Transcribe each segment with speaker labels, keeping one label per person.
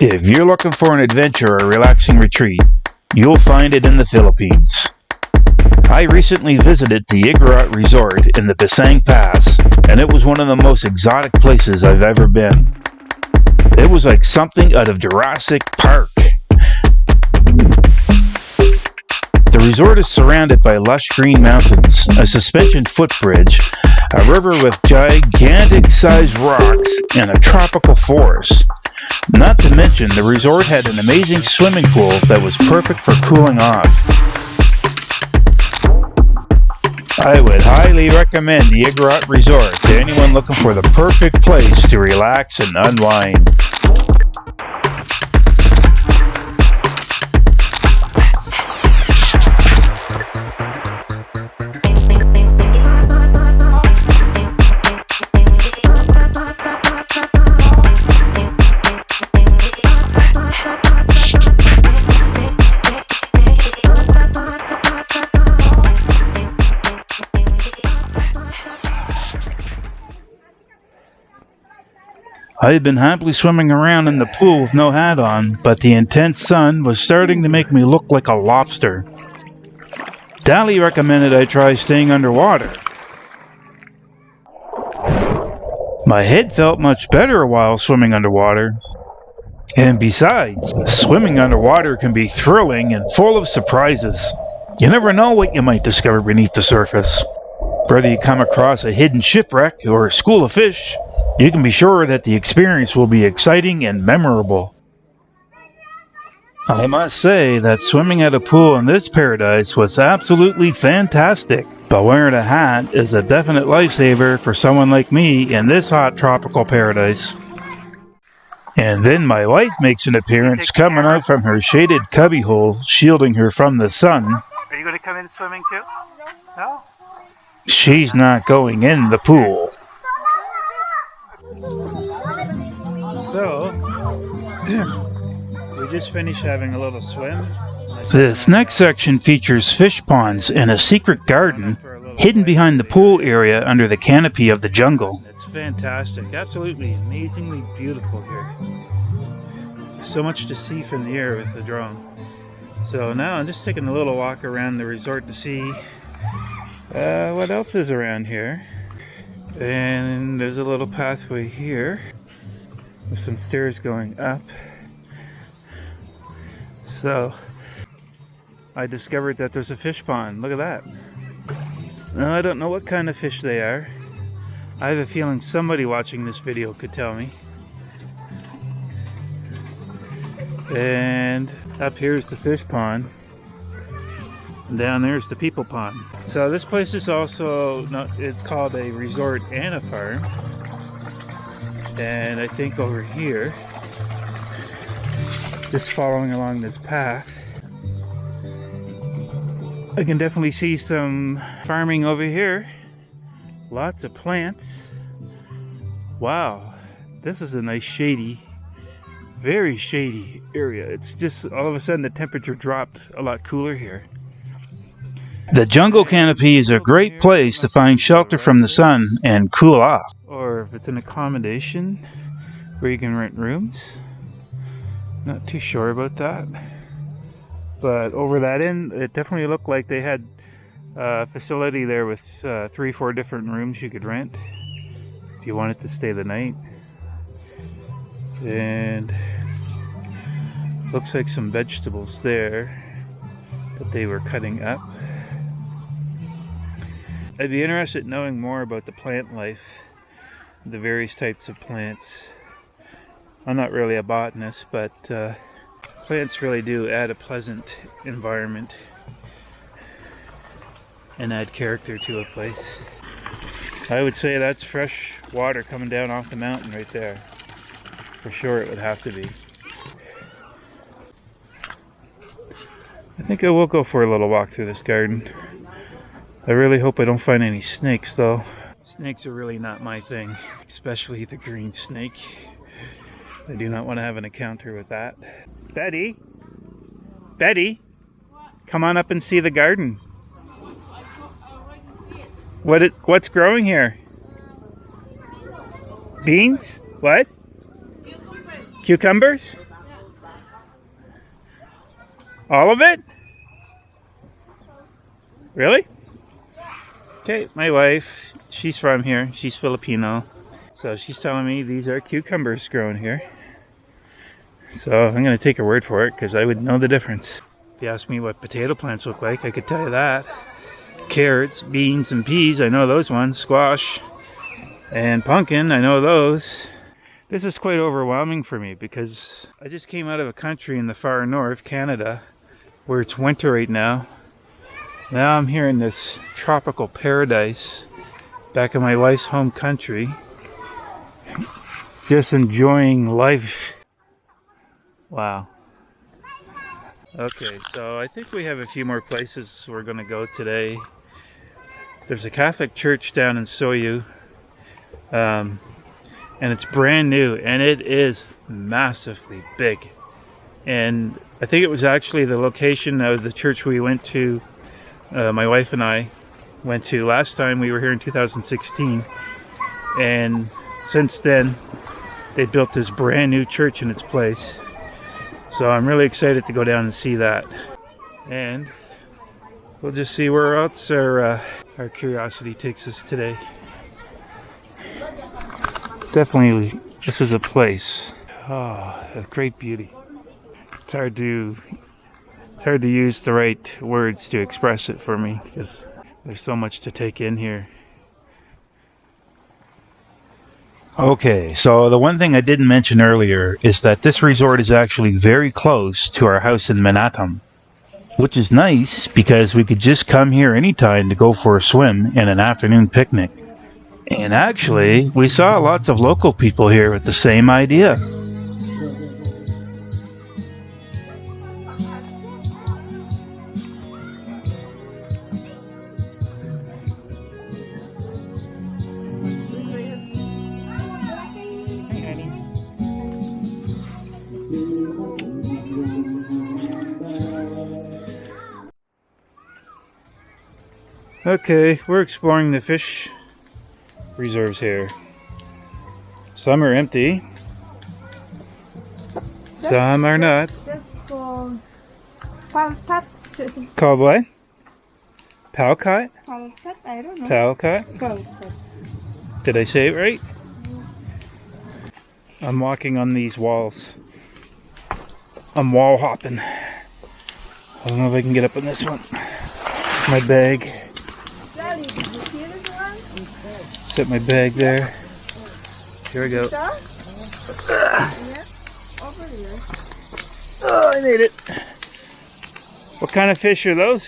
Speaker 1: If you're looking for an adventure or relaxing retreat, you'll find it in the Philippines. I recently visited the Igorot Resort in the Bessang Pass, and it was one of the most exotic places I've ever been. It was like something out of Jurassic Park. The resort is surrounded by lush green mountains, a suspension footbridge, a river with gigantic-sized rocks, and a tropical forest. Not to mention, the resort had an amazing swimming pool that was perfect for cooling off. I would highly recommend the Igorot Resort to anyone looking for the perfect place to relax and unwind. I had been happily swimming around in the pool with no hat on, but the intense sun was starting to make me look like a lobster. Dally recommended I try staying underwater. My head felt much better while swimming underwater. And besides, swimming underwater can be thrilling and full of surprises. You never know what you might discover beneath the surface. Whether you come across a hidden shipwreck or a school of fish, you can be sure that the experience will be exciting and memorable. I must say that swimming at a pool in this paradise was absolutely fantastic, but wearing a hat is a definite lifesaver for someone like me in this hot tropical paradise. And then my wife makes an appearance coming out from her shaded cubbyhole, shielding her from the sun.
Speaker 2: Are you going to come in swimming too? No?
Speaker 1: She's not going in the pool.
Speaker 2: So, we just finished having a little swim.
Speaker 1: This next section features fish ponds and a secret garden hidden behind the pool area under the canopy of the jungle.
Speaker 2: It's fantastic, absolutely amazingly beautiful here. So much to see from the air with the drone. So now I'm just taking a little walk around the resort to see what else is around here. And there's a little pathway here with some stairs going up. So I discovered that there's a fish pond. Look at that. Now, I don't know what kind of fish they are. I have a feeling somebody watching this video could tell me. And up here is the fish pond. And down there's the people pond. So this place is also, it's called a resort and a farm. And I think over here, just following along this path, I can definitely see some farming over here. Lots of plants. Wow, this is a nice shady, very shady area. It's just all of a sudden the temperature dropped a lot cooler here.
Speaker 1: The jungle canopy is a great place to find shelter from the sun and cool off.
Speaker 2: Or if it's an accommodation where you can rent rooms. Not too sure about that. But over that end, it definitely looked like they had a facility there with 3-4 different rooms you could rent if you wanted to stay the night. And looks like some vegetables there that they were cutting up. I'd be interested in knowing more about the plant life, the various types of plants. I'm not really a botanist, but plants really do add a pleasant environment and add character to a place. I would say that's fresh water coming down off the mountain right there. For sure it would have to be. I think I will go for a little walk through this garden. I really hope I don't find any snakes though. Snakes are really not my thing, especially the green snake. I do not want to have an encounter with that. Betty? Betty? Come on up and see the garden. What's growing here? Beans? What? Cucumbers? All of it? Really? Okay, my wife, she's from here. She's Filipino. So she's telling me these are cucumbers growing here. So I'm going to take her word for it because I would know the difference. If you ask me what potato plants look like, I could tell you that. Carrots, beans, and peas, I know those ones. Squash and pumpkin, I know those. This is quite overwhelming for me because I just came out of a country in the far north, Canada, where it's winter right now. Now I'm here in this tropical paradise back in my wife's home country, just enjoying life. Wow. Okay, so I think we have a few more places we're going to go today. There's a Catholic church down in Suyo, and it's brand new, and it is massively big. And I think it was actually the location of the church we went to, my wife and I went to last time we were here in 2016. And since then, they built this brand new church in its place. So I'm really excited to go down and see that. And we'll just see where else our curiosity takes us today. Definitely, this is a place. Oh, of great beauty. It's hard to use the right words to express it for me because there's so much to take in here.
Speaker 1: Okay, so the one thing I didn't mention earlier is that this resort is actually very close to our house in Manatam, which is nice because we could just come here anytime to go for a swim and an afternoon picnic. And actually, we saw lots of local people here with the same idea.
Speaker 2: Okay, we're exploring the fish reserves here. Some are empty, some are not. Called what? Palcot?
Speaker 3: I don't know.
Speaker 2: Palcot? Did I say it right? I'm walking on these walls. I'm wall hopping. I don't know if I can get up on this one. My bag.
Speaker 3: Daddy, did you see this one?
Speaker 2: Set my bag there. Here we go.
Speaker 3: Yeah, over here.
Speaker 2: Oh, I made it. What kind of fish are those?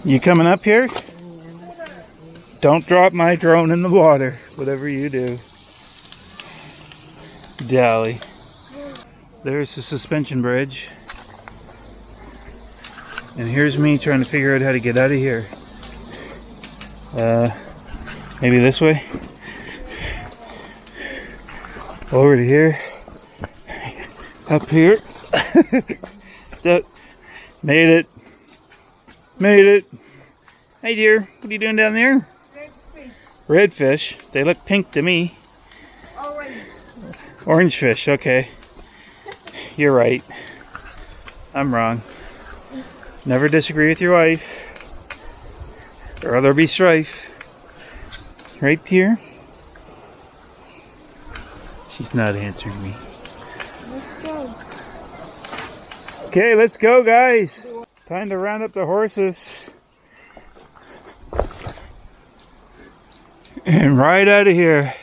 Speaker 2: You coming up here? Don't drop my drone in the water, whatever you do. Dally. There's the suspension bridge. And here's me trying to figure out how to get out of here. Maybe this way? Over to here. Up here. Made it. Made it. Hey dear, what are you doing down there? Redfish. They look pink to me. Orange fish, okay. You're right. I'm wrong. Never disagree with your wife, or there'll be strife. Right here? She's not answering me.
Speaker 3: Let's go.
Speaker 2: Okay, let's go, guys. Time to round up the horses and ride out of here.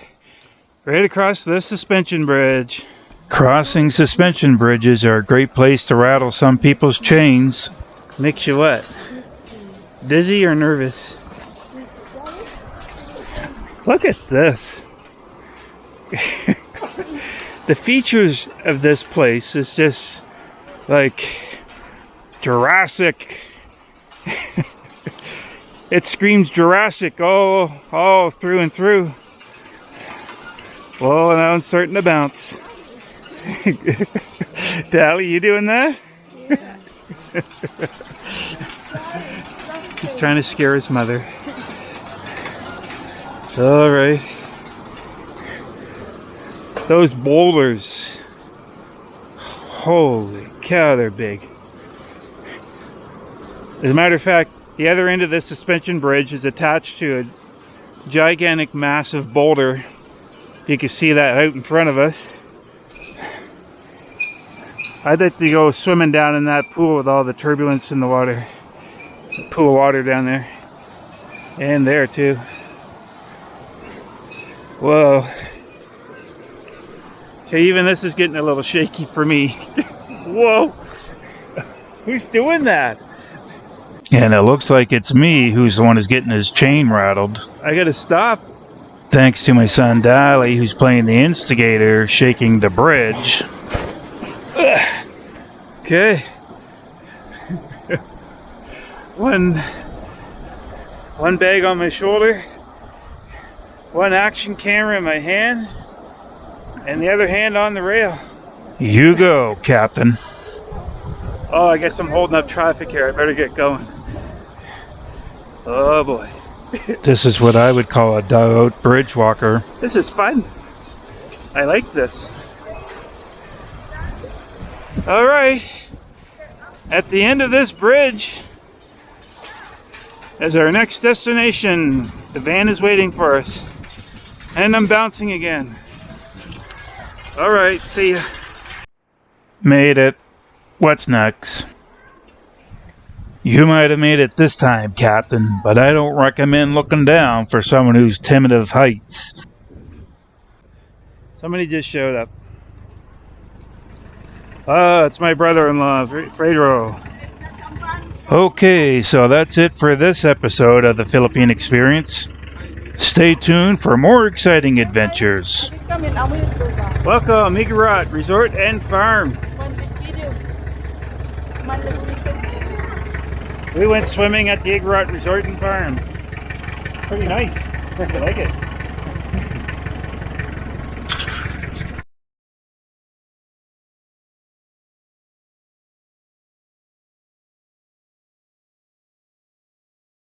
Speaker 2: Right across the suspension bridge. Crossing suspension bridges are a great place to rattle some people's chains. Makes you what? Dizzy or nervous? Look at this. The features of this place is just like Jurassic. It screams Jurassic all through and through. Well, now I'm starting to bounce. Dally, you doing that?
Speaker 3: Yeah.
Speaker 2: He's trying to scare his mother. Alright. Those boulders. Holy cow, they're big. As a matter of fact, the other end of this suspension bridge is attached to a gigantic, massive boulder. You can see that out in front of us. I'd like to go swimming down in that pool with all the turbulence in the water. The pool of water down there. And there too. Whoa. Okay, even this is getting a little shaky for me. Whoa! Who's doing that?
Speaker 1: And it looks like it's me who's the one who's getting his chain rattled.
Speaker 2: I gotta stop.
Speaker 1: Thanks to my son Dali, who's playing the instigator, shaking the bridge.
Speaker 2: Okay. One bag on my shoulder, one action camera in my hand, and the other hand on the rail.
Speaker 1: You go, Captain.
Speaker 2: Oh, I guess I'm holding up traffic here. I better get going. Oh boy.
Speaker 1: This is what I would call a dugout bridge walker.
Speaker 2: This is fun. I like this. All right. At the end of this bridge is our next destination. The van is waiting for us. And I'm bouncing again. All right, see ya.
Speaker 1: Made it. What's next? You might have made it this time, Captain, but I don't recommend looking down for someone who's timid of heights.
Speaker 2: Somebody just showed up. Oh, it's my brother-in-law, Pedro.
Speaker 1: Okay, so that's it for this episode of the Philippine Experience. Stay tuned for more exciting adventures.
Speaker 2: Welcome, Igorot Resort and Farm. We went swimming at the Igorot Resort and Farm. Pretty nice. I like it.